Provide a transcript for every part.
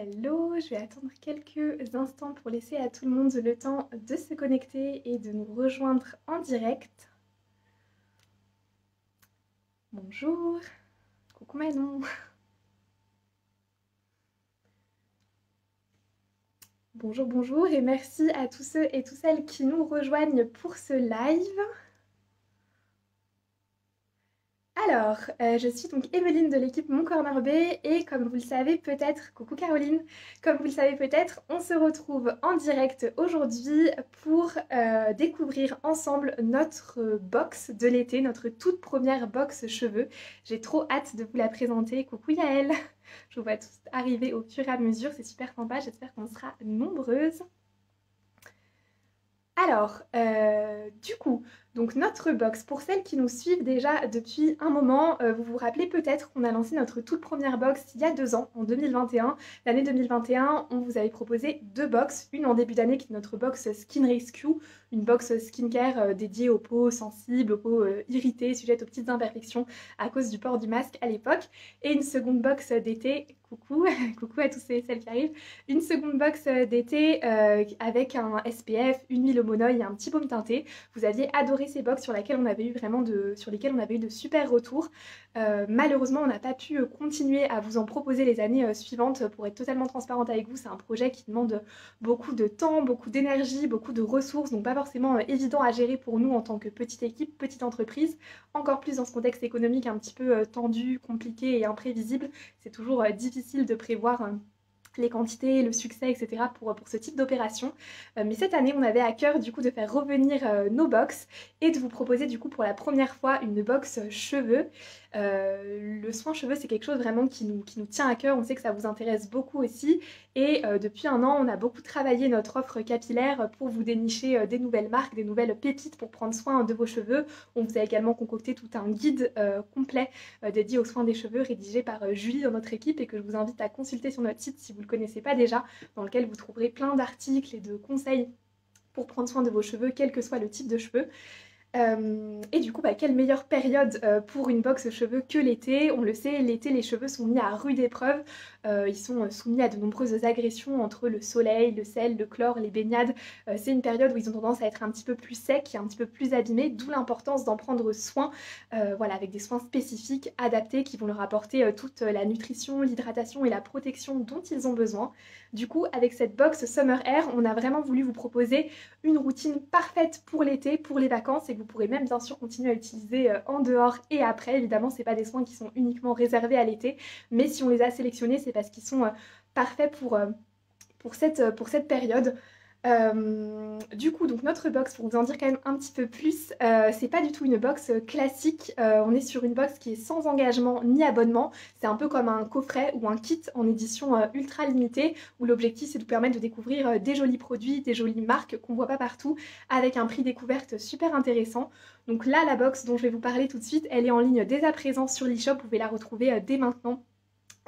Hello, je vais attendre quelques instants pour laisser à tout le monde le temps de se connecter et de nous rejoindre en direct. Bonjour, coucou Manon. Bonjour, bonjour et merci à tous ceux et toutes celles qui nous rejoignent pour ce live. Alors, je suis donc Emeline de l'équipe Mon Corner B et comme vous le savez peut-être, coucou Caroline, comme vous le savez peut-être, on se retrouve en direct aujourd'hui pour découvrir ensemble notre box de l'été, notre toute première box cheveux. J'ai trop hâte de vous la présenter. Coucou Yael, je vous vois tous arriver au fur et à mesure, c'est super sympa, j'espère qu'on sera nombreuses. Alors, du coup, donc notre box, pour celles qui nous suivent déjà depuis un moment, vous vous rappelez peut-être qu'on a lancé notre toute première box il y a 2 ans, en 2021. L'année 2021, on vous avait proposé 2 box, une en début d'année qui est notre box Skin Rescue, une box skincare dédiée aux peaux sensibles, aux peaux irritées, sujettes aux petites imperfections à cause du port du masque à l'époque, et une seconde box d'été, coucou, coucou à tous celles qui arrivent, une seconde box d'été avec un SPF, une huile monoï et un petit baume teinté. Vous aviez adoré ces box sur lesquelles on avait eu de super retours. Malheureusement, on n'a pas pu continuer à vous en proposer les années suivantes. Pour être totalement transparente avec vous, c'est un projet qui demande beaucoup de temps, beaucoup d'énergie, beaucoup de ressources, donc pas forcément évident à gérer pour nous en tant que petite équipe, petite entreprise. Encore plus dans ce contexte économique un petit peu tendu, compliqué et imprévisible, c'est toujours difficile de prévoir les quantités, le succès, etc. pour ce type d'opération. Mais cette année, on avait à cœur du coup de faire revenir nos box et de vous proposer du coup pour la première fois une box cheveux. Le soin cheveux, c'est quelque chose vraiment qui nous tient à cœur. On sait que ça vous intéresse beaucoup aussi. Et depuis un an, on a beaucoup travaillé notre offre capillaire pour vous dénicher des nouvelles marques, des nouvelles pépites pour prendre soin de vos cheveux. On vous a également concocté tout un guide complet dédié aux soins des cheveux rédigé par Julie dans notre équipe et que je vous invite à consulter sur notre site si vous ne le connaissez pas déjà, dans lequel vous trouverez plein d'articles et de conseils pour prendre soin de vos cheveux, quel que soit le type de cheveux. Et du coup, quelle meilleure période pour une box cheveux que l'été. On le sait, l'été, les cheveux sont mis à rude épreuve. Ils sont soumis à de nombreuses agressions entre le soleil, le sel, le chlore, les baignades. C'est une période où ils ont tendance à être un petit peu plus secs et un petit peu plus abîmés, d'où l'importance d'en prendre soin, voilà, avec des soins spécifiques, adaptés, qui vont leur apporter toute la nutrition, l'hydratation et la protection dont ils ont besoin. Du coup, avec cette box Summer Air, on a vraiment voulu vous proposer une routine parfaite pour l'été, pour les vacances, et que vous pourrez même bien sûr continuer à utiliser en dehors et après. Évidemment, c'est pas des soins qui sont uniquement réservés à l'été, mais si on les a sélectionnés, c'est parce qu'ils sont parfaits pour cette période. Du coup, donc notre box, pour vous en dire quand même un petit peu plus, c'est pas du tout une box classique. On est sur une box qui est sans engagement ni abonnement. C'est un peu comme un coffret ou un kit en édition ultra limitée, où l'objectif c'est de vous permettre de découvrir des jolis produits, des jolies marques qu'on voit pas partout, avec un prix découverte super intéressant. Donc là, la box dont je vais vous parler tout de suite, elle est en ligne dès à présent sur l'e-shop. Vous pouvez la retrouver dès maintenant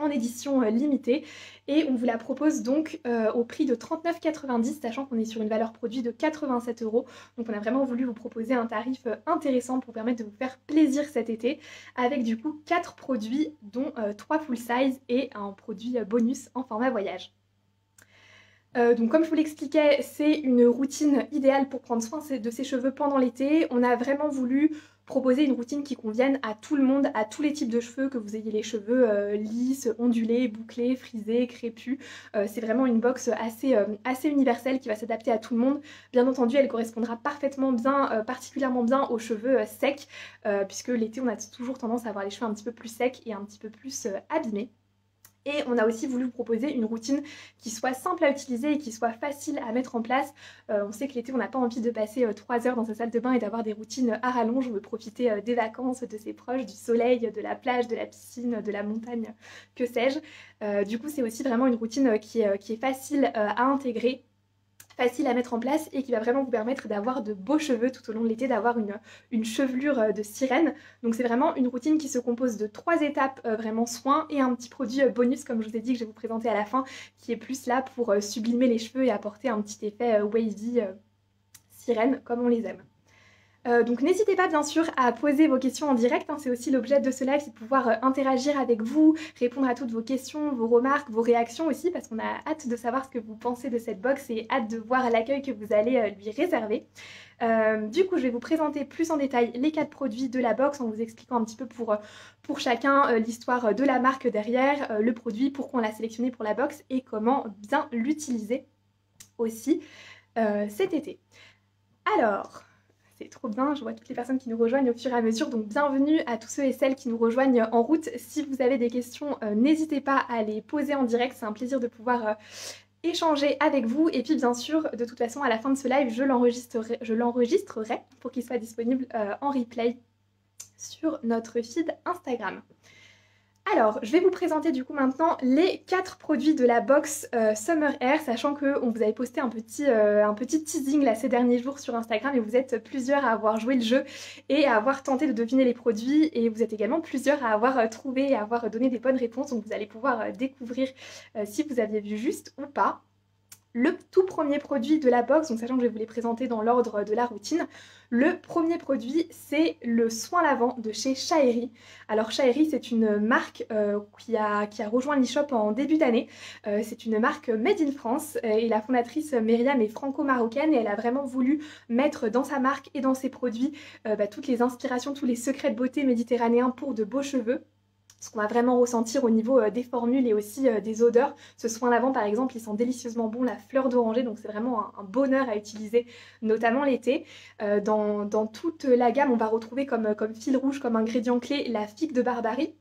en édition limitée, et on vous la propose donc au prix de 39,90 €, sachant qu'on est sur une valeur produit de 87 €. Donc on a vraiment voulu vous proposer un tarif intéressant pour permettre de vous faire plaisir cet été, avec du coup 4 produits dont 3 full size et un produit bonus en format voyage. Donc comme je vous l'expliquais, c'est une routine idéale pour prendre soin de ses cheveux pendant l'été. On a vraiment voulu proposer une routine qui convienne à tout le monde, à tous les types de cheveux, que vous ayez les cheveux lisses, ondulés, bouclés, frisés, crépus. C'est vraiment une box assez universelle qui va s'adapter à tout le monde. Bien entendu, elle correspondra parfaitement bien, particulièrement bien aux cheveux secs, puisque l'été, on a toujours tendance à avoir les cheveux un petit peu plus secs et un petit peu plus abîmés. Et on a aussi voulu vous proposer une routine qui soit simple à utiliser et qui soit facile à mettre en place. On sait que l'été, on n'a pas envie de passer 3 heures dans sa salle de bain et d'avoir des routines à rallonge. On veut profiter des vacances, de ses proches, du soleil, de la plage, de la piscine, de la montagne, que sais-je. Du coup, c'est aussi vraiment une routine qui est facile à intégrer, facile à mettre en place et qui va vraiment vous permettre d'avoir de beaux cheveux tout au long de l'été, d'avoir une chevelure de sirène. Donc c'est vraiment une routine qui se compose de 3 étapes, vraiment soin, et un petit produit bonus, comme je vous ai dit, que je vais vous présenter à la fin, qui est plus là pour sublimer les cheveux et apporter un petit effet wavy sirène, comme on les aime. Donc n'hésitez pas bien sûr à poser vos questions en direct, hein, c'est aussi l'objet de ce live, c'est de pouvoir interagir avec vous, répondre à toutes vos questions, vos remarques, vos réactions aussi, parce qu'on a hâte de savoir ce que vous pensez de cette box et hâte de voir l'accueil que vous allez lui réserver. Du coup, je vais vous présenter plus en détail les 4 produits de la box en vous expliquant un petit peu pour chacun l'histoire de la marque derrière, le produit, pourquoi on l'a sélectionné pour la box et comment bien l'utiliser aussi cet été. Alors, c'est trop bien, je vois toutes les personnes qui nous rejoignent au fur et à mesure, donc bienvenue à tous ceux et celles qui nous rejoignent en route. Si vous avez des questions, n'hésitez pas à les poser en direct, c'est un plaisir de pouvoir échanger avec vous. Et puis bien sûr, de toute façon, à la fin de ce live, je l'enregistrerai pour qu'il soit disponible en replay sur notre feed Instagram. Alors, je vais vous présenter du coup maintenant les 4 produits de la box Summer Air, sachant qu'on vous avait posté un petit teasing là ces derniers jours sur Instagram et vous êtes plusieurs à avoir joué le jeu et à avoir tenté de deviner les produits et vous êtes également plusieurs à avoir trouvé et à avoir donné des bonnes réponses, donc vous allez pouvoir découvrir si vous aviez vu juste ou pas. Le tout premier produit de la box, donc sachant que je vais vous les présenter dans l'ordre de la routine, le premier produit c'est le soin lavant de chez Shaeri. Alors Shaeri c'est une marque qui a rejoint l'e-shop en début d'année. C'est une marque made in France et la fondatrice Myriam est franco-marocaine et elle a vraiment voulu mettre dans sa marque et dans ses produits toutes les inspirations, tous les secrets de beauté méditerranéens pour de beaux cheveux. Ce qu'on va vraiment ressentir au niveau des formules et aussi des odeurs. Ce soin lavant par exemple, il sent délicieusement bon la fleur d'oranger, donc c'est vraiment un bonheur à utiliser, notamment l'été. Dans toute la gamme, on va retrouver comme fil rouge, comme ingrédient clé, la figue de Barbarie,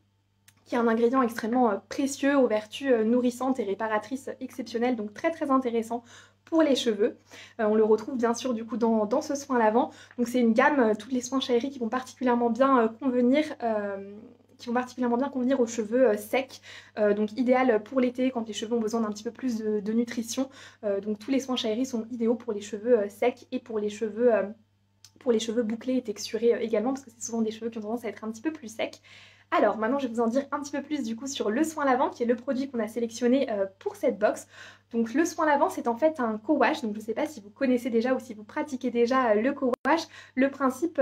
qui est un ingrédient extrêmement précieux, aux vertus nourrissantes et réparatrices exceptionnelles, donc très très intéressant pour les cheveux. On le retrouve bien sûr du coup dans ce soin lavant. Donc c'est une gamme, tous les soins Shaeri qui vont particulièrement bien convenir aux cheveux secs, donc idéal pour l'été quand les cheveux ont besoin d'un petit peu plus de nutrition. Donc tous les soins Shaeri sont idéaux pour les cheveux secs et pour les cheveux bouclés et texturés également, parce que c'est souvent des cheveux qui ont tendance à être un petit peu plus secs. Alors maintenant je vais vous en dire un petit peu plus du coup sur le soin lavant qui est le produit qu'on a sélectionné pour cette box. Donc le soin lavant c'est en fait un co-wash, donc je ne sais pas si vous connaissez déjà ou si vous pratiquez déjà le co-wash. Le principe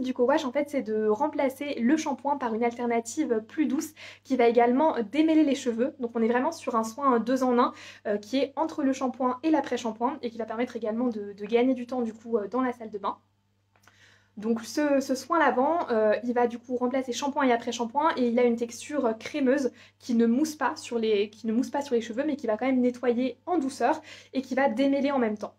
du co-wash en fait c'est de remplacer le shampoing par une alternative plus douce qui va également démêler les cheveux. Donc on est vraiment sur un soin 2 en 1 qui est entre le shampoing et l'après-shampoing et qui va permettre également de gagner du temps du coup dans la salle de bain. Donc ce soin lavant, il va du coup remplacer shampoing et après-shampoing et il a une texture crémeuse qui ne mousse pas sur les cheveux mais qui va quand même nettoyer en douceur et qui va démêler en même temps.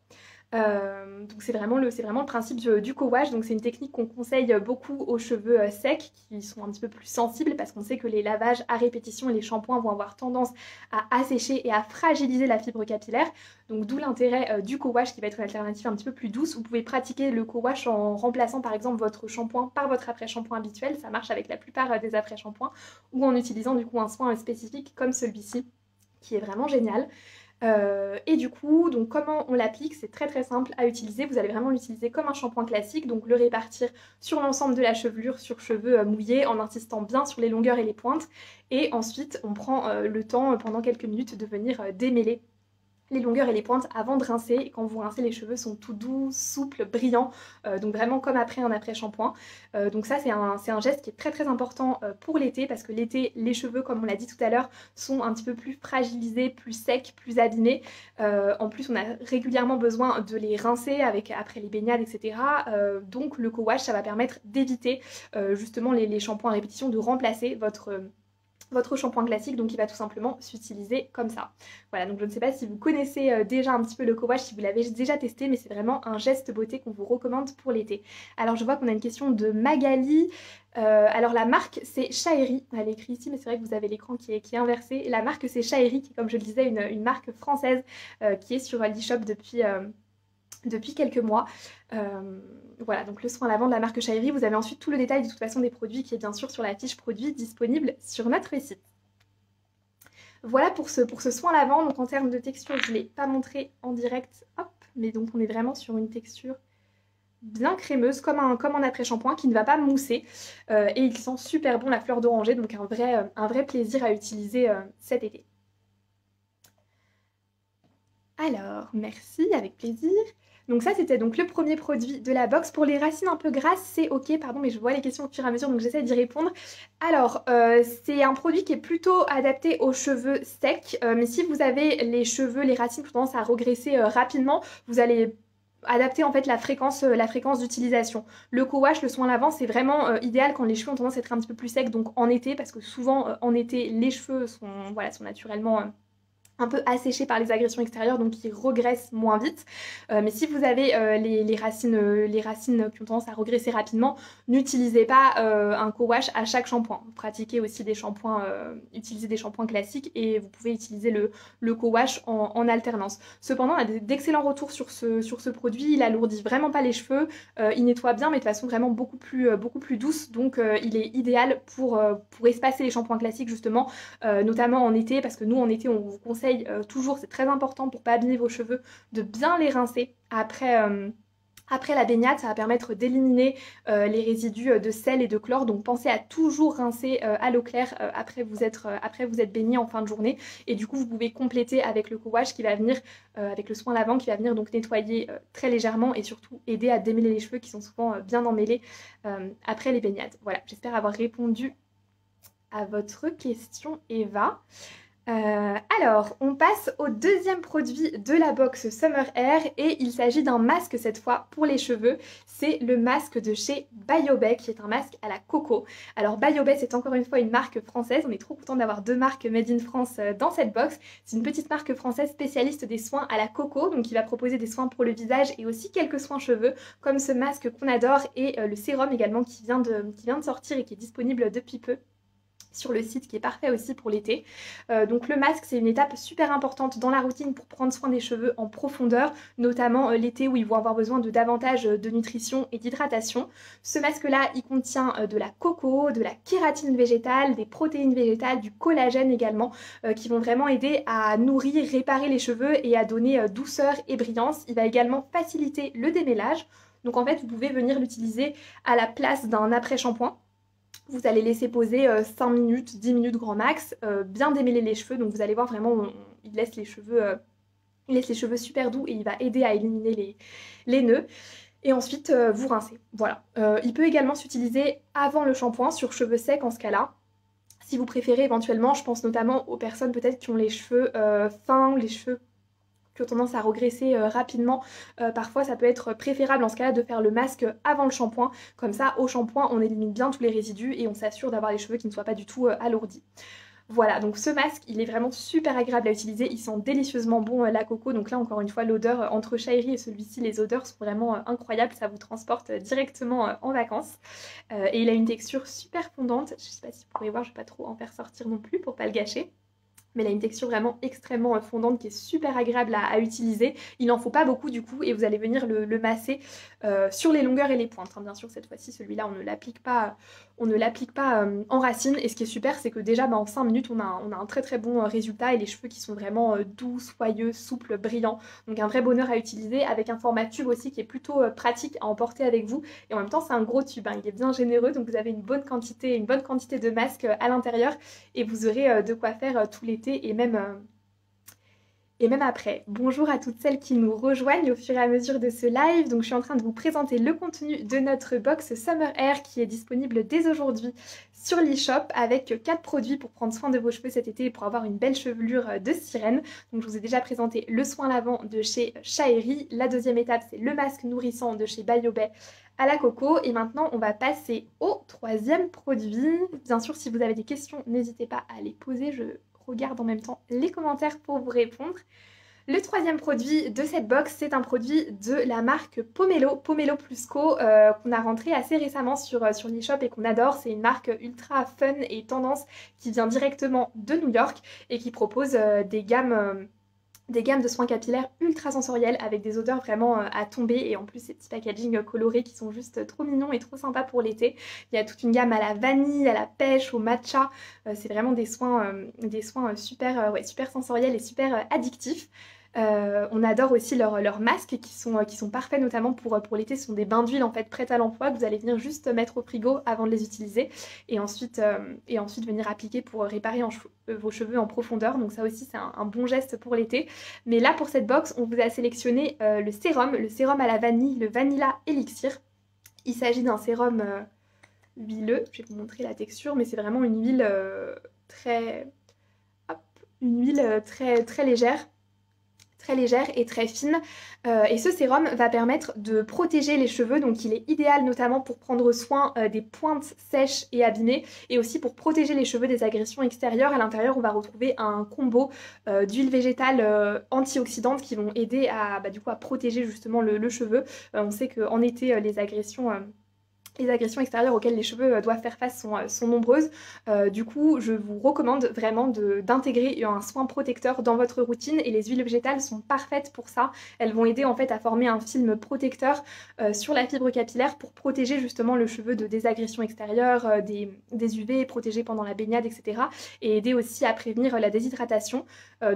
Donc c'est vraiment le principe du co-wash, donc c'est une technique qu'on conseille beaucoup aux cheveux secs qui sont un petit peu plus sensibles parce qu'on sait que les lavages à répétition et les shampoings vont avoir tendance à assécher et à fragiliser la fibre capillaire, donc d'où l'intérêt du co-wash qui va être une alternative un petit peu plus douce. Vous pouvez pratiquer le co-wash en remplaçant par exemple votre shampoing par votre après-shampoing habituel, ça marche avec la plupart des après-shampoings, ou en utilisant du coup un soin spécifique comme celui-ci qui est vraiment génial. Et du coup, donc comment on l'applique, c'est très très simple à utiliser. Vous allez vraiment l'utiliser comme un shampoing classique, donc le répartir sur l'ensemble de la chevelure, sur cheveux mouillés, en insistant bien sur les longueurs et les pointes. Et ensuite, on prend le temps pendant quelques minutes de venir démêler les longueurs et les pointes avant de rincer. Et quand vous rincez, les cheveux sont tout doux, souples, brillants, donc vraiment comme après un après-shampoing. Donc ça c'est un geste qui est très très important pour l'été, parce que l'été, les cheveux, comme on l'a dit tout à l'heure, sont un petit peu plus fragilisés, plus secs, plus abîmés. En plus on a régulièrement besoin de les rincer après les baignades, etc. Donc le co-wash, ça va permettre d'éviter justement les shampoings à répétition, de remplacer votre shampoing classique, donc il va tout simplement s'utiliser comme ça. Voilà, donc je ne sais pas si vous connaissez déjà un petit peu le co-wash, si vous l'avez déjà testé, mais c'est vraiment un geste beauté qu'on vous recommande pour l'été. Alors je vois qu'on a une question de Magali. Alors la marque c'est Shaeri, elle est écrite ici mais c'est vrai que vous avez l'écran qui est inversé. La marque c'est Shaeri qui est, comme je le disais, une marque française qui est sur l'e-shop depuis quelques mois. Voilà, donc le soin lavant de la marque Shaeri. Vous avez ensuite tout le détail de toute façon des produits qui est bien sûr sur la fiche produit disponible sur notre site. Voilà pour ce soin lavant. Donc en termes de texture, je ne l'ai pas montré en direct, hop, mais donc on est vraiment sur une texture bien crémeuse, comme un après-shampoing qui ne va pas mousser. Et il sent super bon la fleur d'oranger, donc un vrai plaisir à utiliser cet été. Alors, merci, avec plaisir. Donc ça, c'était donc le premier produit de la box. Pour les racines un peu grasses, c'est ok, pardon, mais je vois les questions au fur et à mesure, donc j'essaie d'y répondre. Alors, c'est un produit qui est plutôt adapté aux cheveux secs, mais si vous avez les cheveux, les racines qui ont tendance à regresser rapidement, vous allez adapter en fait la fréquence d'utilisation. Le co-wash, le soin lavant, c'est vraiment idéal quand les cheveux ont tendance à être un petit peu plus secs, donc en été, parce que souvent en été, les cheveux sont, voilà, sont naturellement un peu asséchés par les agressions extérieures, donc ils regressent moins vite. Mais si vous avez les racines qui ont tendance à regresser rapidement, n'utilisez pas un co-wash à chaque shampoing. Pratiquez aussi des shampoings, utilisez des shampoings classiques et vous pouvez utiliser le co-wash en alternance. Cependant, on a d'excellents retours sur ce produit. Il alourdit vraiment pas les cheveux, il nettoie bien, mais de façon vraiment beaucoup plus douce. Donc il est idéal pour espacer les shampoings classiques justement, notamment en été, parce que nous en été on vous conseille toujours, c'est très important pour pas abîmer vos cheveux, de bien les rincer après la baignade. Ça va permettre d'éliminer les résidus de sel et de chlore, donc pensez à toujours rincer à l'eau claire après vous être baigné en fin de journée. Et du coup vous pouvez compléter avec le co-wash qui va venir, avec le soin lavant qui va venir donc nettoyer très légèrement et surtout aider à démêler les cheveux qui sont souvent bien emmêlés après les baignades. Voilà, j'espère avoir répondu à votre question, Eva. Alors, on passe au deuxième produit de la box Summer Air et il s'agit d'un masque cette fois pour les cheveux. C'est le masque de chez Biobay qui est un masque à la coco. Alors Biobay, c'est encore une fois une marque française. On est trop content d'avoir deux marques made in France dans cette box. C'est une petite marque française spécialiste des soins à la coco, donc il va proposer des soins pour le visage et aussi quelques soins cheveux comme ce masque qu'on adore et le sérum également qui vient de sortir et qui est disponible depuis peu sur le site, qui est parfait aussi pour l'été. Donc le masque, c'est une étape super importante dans la routine pour prendre soin des cheveux en profondeur, notamment l'été où ils vont avoir besoin de davantage de nutrition et d'hydratation. Ce masque-là, il contient de la coco, de la kératine végétale, des protéines végétales, du collagène également, qui vont vraiment aider à nourrir, réparer les cheveux et à donner douceur et brillance. Il va également faciliter le démêlage. Donc en fait, vous pouvez venir l'utiliser à la place d'un après-shampoing. Vous allez laisser poser 5 minutes, 10 minutes grand max, bien démêler les cheveux. Donc vous allez voir vraiment, il laisse les cheveux super doux et il va aider à éliminer les nœuds. Et ensuite, vous rincez. Voilà. Il peut également s'utiliser avant le shampoing sur cheveux secs en ce cas-là. Si vous préférez éventuellement, je pense notamment aux personnes peut-être qui ont les cheveux fins ou les cheveux qui ont tendance à regresser rapidement. Parfois ça peut être préférable en ce cas-là de faire le masque avant le shampoing. Comme ça, au shampoing, on élimine bien tous les résidus et on s'assure d'avoir les cheveux qui ne soient pas du tout alourdis. Voilà, donc ce masque, il est vraiment super agréable à utiliser, il sent délicieusement bon la coco, donc là encore une fois l'odeur entre Shaeri et celui-ci, les odeurs sont vraiment incroyables, ça vous transporte directement en vacances. Et il a une texture super fondante, je sais pas si vous pourrez voir, je vais pas trop en faire sortir non plus pour pas le gâcher. Mais il a une texture vraiment extrêmement fondante qui est super agréable à utiliser. Il n'en faut pas beaucoup du coup et vous allez venir le masser sur les longueurs et les pointes. Hein. Bien sûr, cette fois-ci, celui-là, on ne l'applique pas en racine. Et ce qui est super, c'est que déjà en 5 minutes, on a un très très bon résultat et les cheveux qui sont vraiment doux, soyeux, souples, brillants. Donc un vrai bonheur à utiliser avec un format tube aussi qui est plutôt pratique à emporter avec vous. Et en même temps, c'est un gros tube, hein. Il est bien généreux, donc vous avez une bonne quantité de masque à l'intérieur et vous aurez de quoi faire tout l'été. Et même après. Bonjour à toutes celles qui nous rejoignent au fur et à mesure de ce live. Donc je suis en train de vous présenter le contenu de notre box Summer Air qui est disponible dès aujourd'hui sur l'e-shop avec 4 produits pour prendre soin de vos cheveux cet été et pour avoir une belle chevelure de sirène. Donc je vous ai déjà présenté le soin lavant de chez Shaeri. La deuxième étape, c'est le masque nourrissant de chez Biobay à la coco. Et maintenant, on va passer au troisième produit. Bien sûr, si vous avez des questions, n'hésitez pas à les poser. Je regarde en même temps les commentaires pour vous répondre. Le troisième produit de cette box, c'est un produit de la marque Pomelo, Pomelo Plus Co, qu'on a rentré assez récemment sur l'e-shop et qu'on adore. C'est une marque ultra fun et tendance qui vient directement de New York et qui propose des gammes de soins capillaires ultra sensoriels avec des odeurs vraiment à tomber et en plus ces petits packaging colorés qui sont juste trop mignons et trop sympas pour l'été. Il y a toute une gamme à la vanille, à la pêche, au matcha. C'est vraiment des soins super, super sensoriels et super addictifs. On adore aussi leurs masques qui sont parfaits notamment pour l'été. Ce sont des bains d'huile en fait prêts à l'emploi que vous allez venir juste mettre au frigo avant de les utiliser et ensuite venir appliquer pour réparer vos cheveux en profondeur. Donc ça aussi c'est un bon geste pour l'été. Mais là pour cette box on vous a sélectionné le sérum à la vanille, le Vanilla Elixir. Il s'agit d'un sérum huileux, je vais vous montrer la texture, mais c'est vraiment une huile très légère et très fine. Et ce sérum va permettre de protéger les cheveux, donc il est idéal notamment pour prendre soin des pointes sèches et abîmées, et aussi pour protéger les cheveux des agressions extérieures. À l'intérieur, on va retrouver un combo d'huiles végétales antioxydantes qui vont aider à protéger justement le cheveu. On sait qu'en été, les agressions extérieures auxquelles les cheveux doivent faire face sont nombreuses. Du coup, je vous recommande vraiment d'intégrer un soin protecteur dans votre routine et les huiles végétales sont parfaites pour ça. Elles vont aider en fait à former un film protecteur sur la fibre capillaire pour protéger justement le cheveu des agressions extérieures, des UV, protéger pendant la baignade, etc. Et aider aussi à prévenir la déshydratation.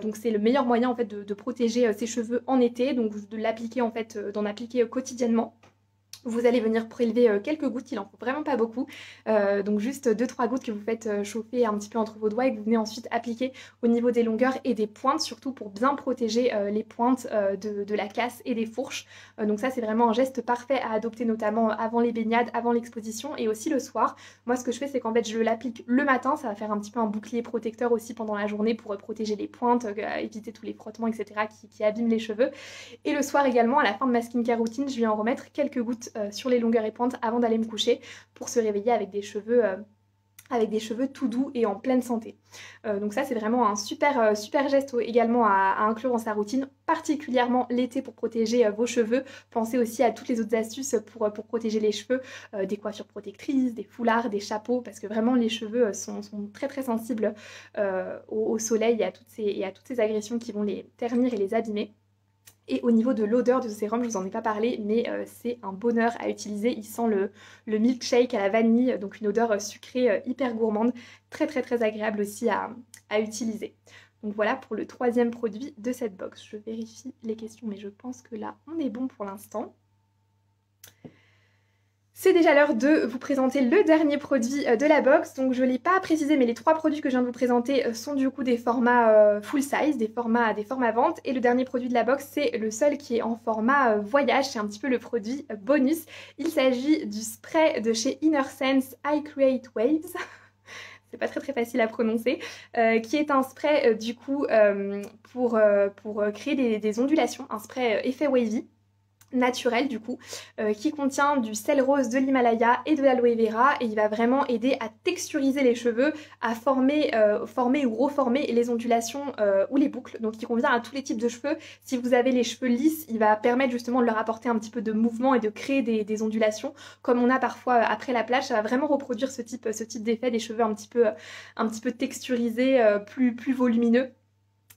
Donc c'est le meilleur moyen en fait de protéger ses cheveux en été, donc d'en appliquer quotidiennement. Vous allez venir prélever quelques gouttes, il en faut vraiment pas beaucoup, donc juste 2-3 gouttes que vous faites chauffer un petit peu entre vos doigts et que vous venez ensuite appliquer au niveau des longueurs et des pointes, surtout pour bien protéger les pointes de la casse et des fourches. Donc ça c'est vraiment un geste parfait à adopter notamment avant les baignades, avant l'exposition et aussi le soir. Moi ce que je fais c'est qu'en fait je l'applique le matin, ça va faire un petit peu un bouclier protecteur aussi pendant la journée pour protéger les pointes, éviter tous les frottements etc. qui abîment les cheveux. Et le soir également, à la fin de ma skincare routine, je vais en remettre quelques gouttes sur les longueurs et pointes avant d'aller me coucher pour se réveiller avec des cheveux tout doux et en pleine santé. Donc ça c'est vraiment un super geste également à inclure dans sa routine, particulièrement l'été pour protéger vos cheveux. Pensez aussi à toutes les autres astuces pour protéger les cheveux, des coiffures protectrices, des foulards, des chapeaux, parce que vraiment les cheveux sont très sensibles au soleil et à toutes ces agressions qui vont les ternir et les abîmer. Et au niveau de l'odeur de ce sérum, je vous en ai pas parlé, mais c'est un bonheur à utiliser. Il sent le milkshake à la vanille, donc une odeur sucrée hyper gourmande, très agréable aussi à utiliser. Donc voilà pour le troisième produit de cette box. Je vérifie les questions, mais je pense que là, on est bon pour l'instant. C'est déjà l'heure de vous présenter le dernier produit de la box. Donc je ne l'ai pas précisé, mais les 3 produits que je viens de vous présenter sont du coup des formats full size, des formats vente. Et le dernier produit de la box, c'est le seul qui est en format voyage. C'est un petit peu le produit bonus. Il s'agit du spray de chez Innersense I Create Waves. C'est pas très facile à prononcer, qui est un spray du coup pour créer des ondulations, un spray effet wavy. Naturel du coup, qui contient du sel rose de l'Himalaya et de l'aloe vera et il va vraiment aider à texturiser les cheveux, à former ou reformer les ondulations ou les boucles, donc il convient à tous les types de cheveux. Si vous avez les cheveux lisses, il va permettre justement de leur apporter un petit peu de mouvement et de créer des ondulations comme on a parfois après la plage. Ça va vraiment reproduire ce type d'effet, des cheveux un petit peu texturisés, plus volumineux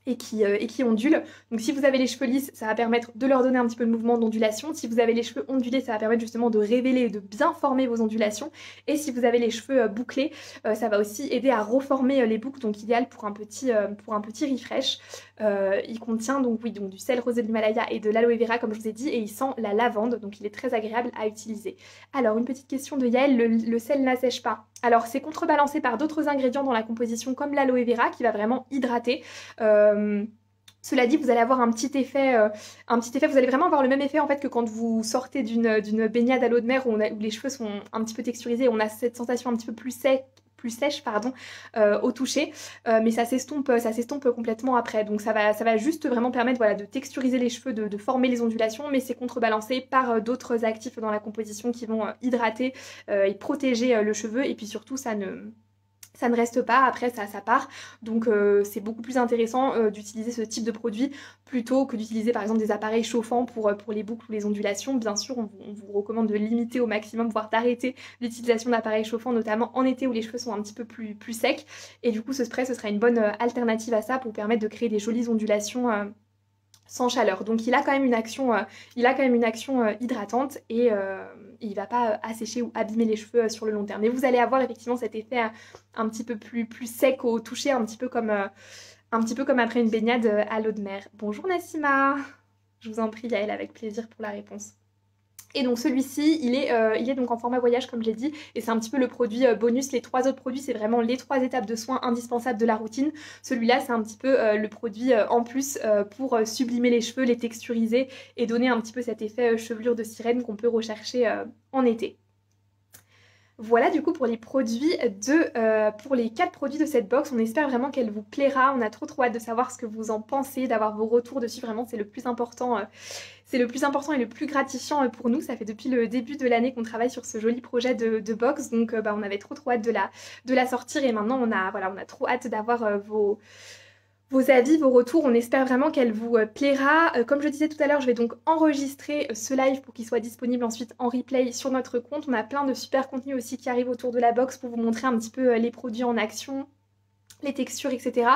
et qui ondulent. Donc si vous avez les cheveux lisses, ça va permettre de leur donner un petit peu de mouvement d'ondulation. Si vous avez les cheveux ondulés, ça va permettre justement de révéler et de bien former vos ondulations. Et si vous avez les cheveux bouclés, ça va aussi aider à reformer les boucles, donc idéal pour un petit refresh. Il contient donc du sel rose de l'Himalaya et de l'aloe vera comme je vous ai dit, et il sent la lavande, donc il est très agréable à utiliser. Alors une petite question de Yael, le sel n'assèche pas? Alors c'est contrebalancé par d'autres ingrédients dans la composition comme l'aloe vera qui va vraiment hydrater. Cela dit, vous allez avoir un petit effet, vous allez vraiment avoir le même effet en fait que quand vous sortez d'une baignade à l'eau de mer où les cheveux sont un petit peu texturisés, on a cette sensation un petit peu plus sèche au toucher, mais ça s'estompe complètement après. Donc ça va juste vraiment permettre de texturiser les cheveux, de former les ondulations, mais c'est contrebalancé par d'autres actifs dans la composition qui vont hydrater et protéger le cheveu, et puis surtout ça ne reste pas, après ça part, donc c'est beaucoup plus intéressant d'utiliser ce type de produit plutôt que d'utiliser par exemple des appareils chauffants pour les boucles ou les ondulations. Bien sûr, on vous recommande de limiter au maximum, voire d'arrêter l'utilisation d'appareils chauffants, notamment en été où les cheveux sont un petit peu plus secs, et du coup ce spray ce sera une bonne alternative à ça pour permettre de créer des jolies ondulations sans chaleur. Donc il a quand même une action, hydratante et il va pas assécher ou abîmer les cheveux sur le long terme. Mais vous allez avoir effectivement cet effet un petit peu plus sec au toucher, un petit peu comme un petit peu comme après une baignade à l'eau de mer. Bonjour Nassima, je vous en prie Yael, avec plaisir pour la réponse. Et donc celui-ci, il est donc en format voyage comme j'ai dit, et c'est un petit peu le produit bonus. Les 3 autres produits, c'est vraiment les 3 étapes de soins indispensables de la routine. Celui-là, c'est un petit peu le produit en plus pour sublimer les cheveux, les texturiser et donner un petit peu cet effet chevelure de sirène qu'on peut rechercher en été. Voilà du coup pour les produits pour les 4 produits de cette box. On espère vraiment qu'elle vous plaira. On a trop hâte de savoir ce que vous en pensez, d'avoir vos retours dessus. Vraiment, c'est le plus important. C'est le plus important et le plus gratifiant pour nous. Ça fait depuis le début de l'année qu'on travaille sur ce joli projet de box. Donc on avait trop hâte de la sortir. Et maintenant, on a trop hâte d'avoir vos avis, vos retours. On espère vraiment qu'elle vous plaira. Comme je disais tout à l'heure, je vais donc enregistrer ce live pour qu'il soit disponible ensuite en replay sur notre compte. On a plein de super contenus aussi qui arrivent autour de la box pour vous montrer un petit peu les produits en action, les textures, etc.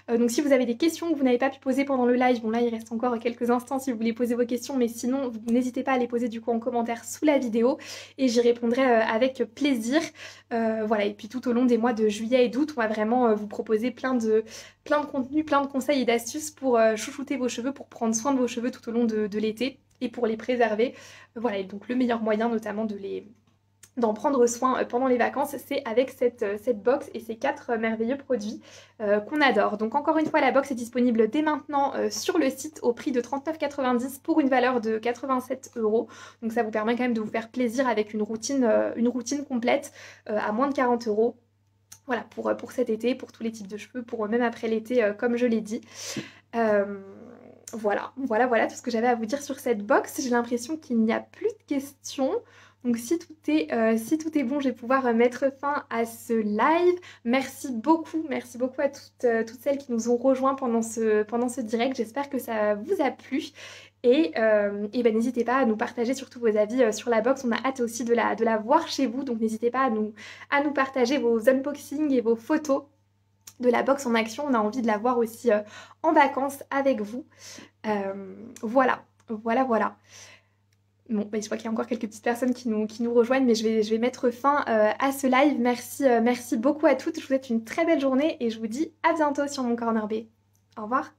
Donc si vous avez des questions que vous n'avez pas pu poser pendant le live, bon là il reste encore quelques instants si vous voulez poser vos questions, mais sinon n'hésitez pas à les poser du coup en commentaire sous la vidéo et j'y répondrai avec plaisir. Voilà, et puis tout au long des mois de juillet et d'août, on va vraiment vous proposer plein de contenus, plein de conseils et d'astuces pour chouchouter vos cheveux, pour prendre soin de vos cheveux tout au long de l'été et pour les préserver. Voilà, et donc le meilleur moyen notamment d'en prendre soin pendant les vacances, c'est avec cette box et ces 4 merveilleux produits qu'on adore. Donc encore une fois, la box est disponible dès maintenant sur le site au prix de 39,90 € pour une valeur de 87 €. Donc ça vous permet quand même de vous faire plaisir avec une routine complète à moins de 40 €. Voilà, pour cet été, pour tous les types de cheveux, pour même après l'été, comme je l'ai dit. Voilà tout ce que j'avais à vous dire sur cette box. J'ai l'impression qu'il n'y a plus de questions. Donc si tout est bon, je vais pouvoir mettre fin à ce live. Merci beaucoup à toutes celles qui nous ont rejoints pendant ce direct. J'espère que ça vous a plu. Et ben, n'hésitez pas à nous partager surtout vos avis sur la box. On a hâte aussi de la voir chez vous. Donc n'hésitez pas à nous partager vos unboxings et vos photos de la box en action. On a envie de la voir aussi en vacances avec vous. Voilà. Bon, bah, je vois qu'il y a encore quelques petites personnes qui nous rejoignent, mais je vais mettre fin à ce live. Merci beaucoup à toutes. Je vous souhaite une très belle journée et je vous dis à bientôt sur mon Corner B. Au revoir.